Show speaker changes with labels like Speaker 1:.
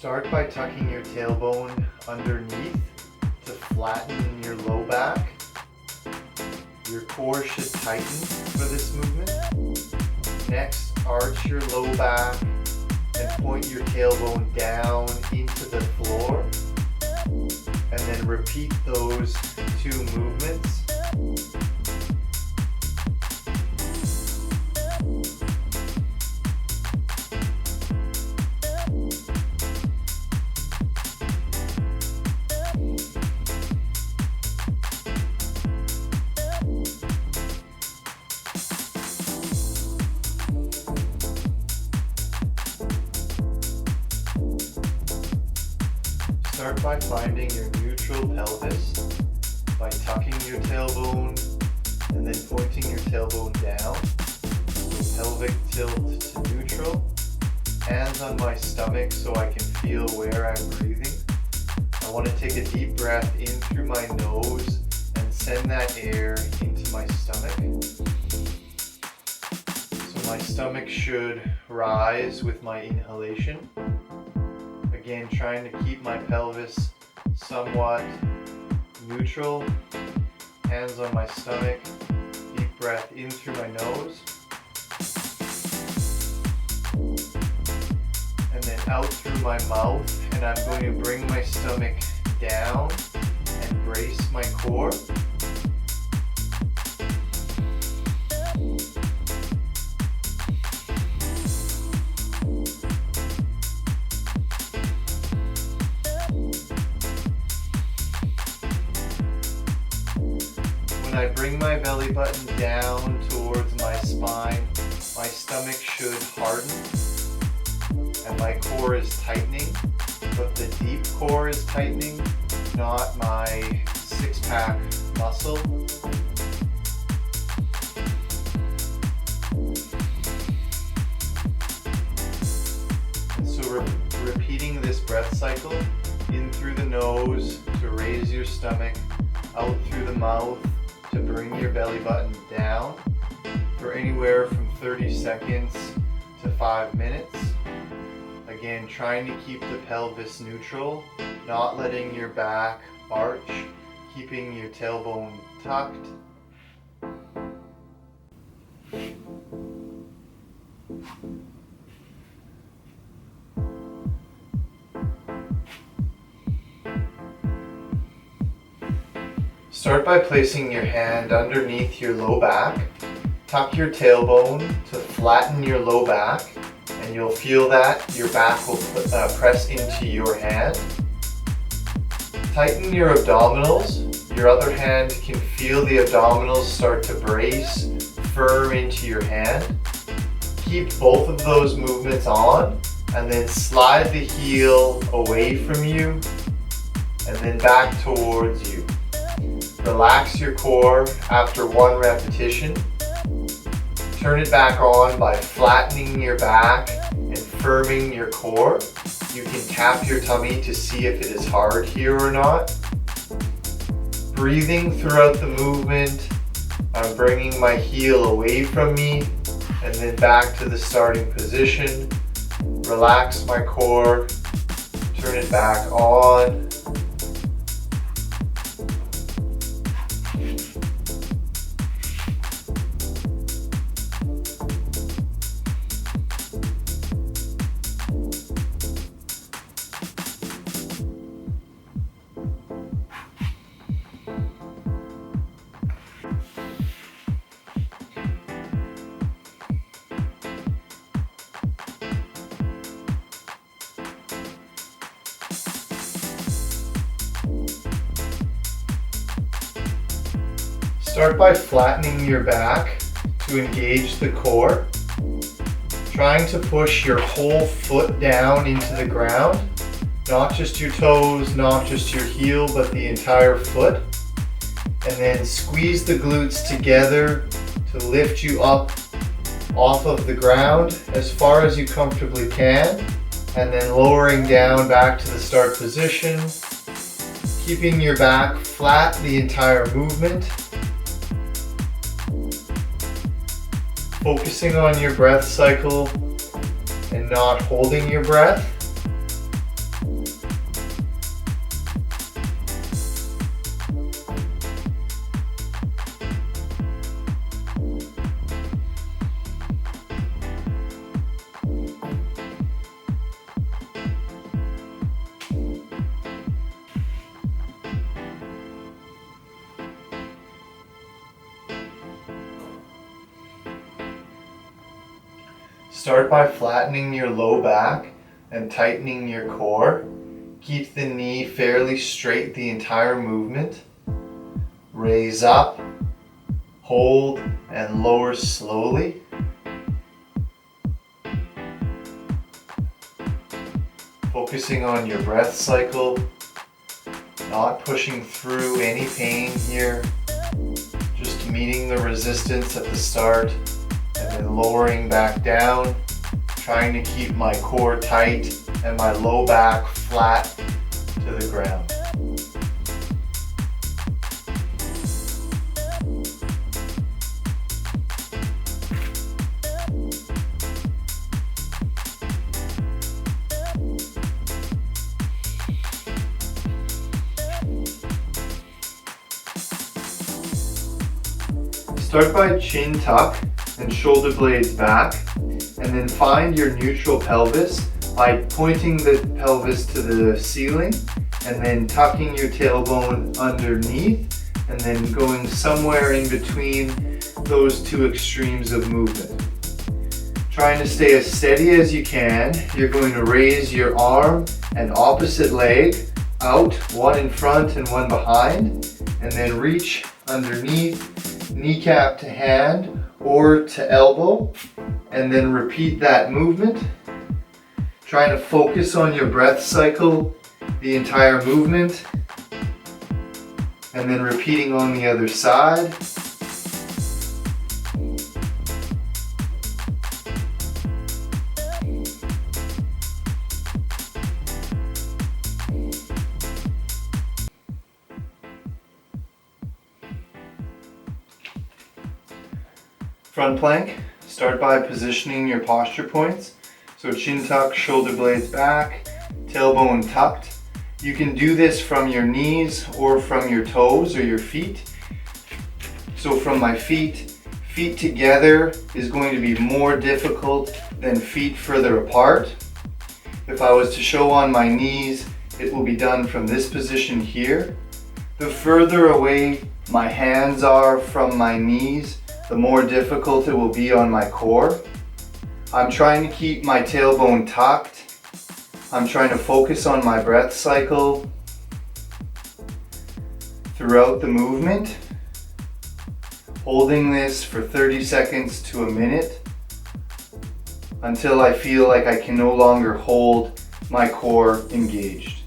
Speaker 1: Start by tucking your tailbone underneath to flatten your low back. Your core should tighten for this movement. Next, arch your low back and point your tailbone down into the floor. And then repeat those two movements. Start by finding your neutral pelvis by tucking your tailbone and then pointing your tailbone down. So pelvic tilt to neutral. Hands on my stomach so I can feel where I'm breathing. I want to take a deep breath in through my nose and send that air into my stomach. So my stomach should rise with my inhalation. Again, trying to keep my pelvis somewhat neutral. Hands on my stomach. Deep breath in through my nose. And then out through my mouth. And I'm going to bring my stomach down and brace my core. When I bring my belly button down towards my spine, my stomach should harden and my core is tightening, but the deep core is tightening, not my six-pack muscle. And so repeating this breath cycle, in through the nose to raise your stomach, out through the mouth to bring your belly button down for anywhere from 30 seconds to 5 minutes. Again, trying to keep the pelvis neutral, not letting your back arch, keeping your tailbone tucked. Start by placing your hand underneath your low back. Tuck your tailbone to flatten your low back, and you'll feel that your back will press into your hand. Tighten your abdominals. Your other hand can feel the abdominals start to brace firm into your hand. Keep both of those movements on, and then slide the heel away from you, and then back towards you. Relax your core after one repetition. Turn it back on by flattening your back and firming your core. You can tap your tummy to see if it is hard here or not. Breathing throughout the movement, I'm bringing my heel away from me and then back to the starting position. Relax my core, turn it back on. Start by flattening your back to engage the core. Trying to push your whole foot down into the ground. Not just your toes, not just your heel, but the entire foot. And then squeeze the glutes together to lift you up off of the ground as far as you comfortably can. And then lowering down back to the start position. Keeping your back flat the entire movement. Focusing on your breath cycle and not holding your breath. Start by flattening your low back and tightening your core. Keep the knee fairly straight the entire movement. Raise up, hold, and lower slowly. Focusing on your breath cycle, not pushing through any pain here, just meeting the resistance at the start and then lowering back down, trying to keep my core tight and my low back flat to the ground. Start by chin tuck and shoulder blades back, and then find your neutral pelvis by pointing the pelvis to the ceiling and then tucking your tailbone underneath and then going somewhere in between those two extremes of movement. Trying to stay as steady as you can, you're going to raise your arm and opposite leg out, one in front and one behind, and then reach underneath, kneecap to hand or to elbow, and then repeat that movement. Trying to focus on your breath cycle, the entire movement, and then repeating on the other side. Front plank, start by positioning your posture points. So chin tuck, shoulder blades back, tailbone tucked. You can do this from your knees or from your toes or your feet. So from my feet together is going to be more difficult than feet further apart. If I was to show on my knees, it will be done from this position here. The further away my hands are from my knees, the more difficult it will be on my core. I'm trying to keep my tailbone tucked. I'm trying to focus on my breath cycle throughout the movement. Holding this for 30 seconds to a minute until I feel like I can no longer hold my core engaged.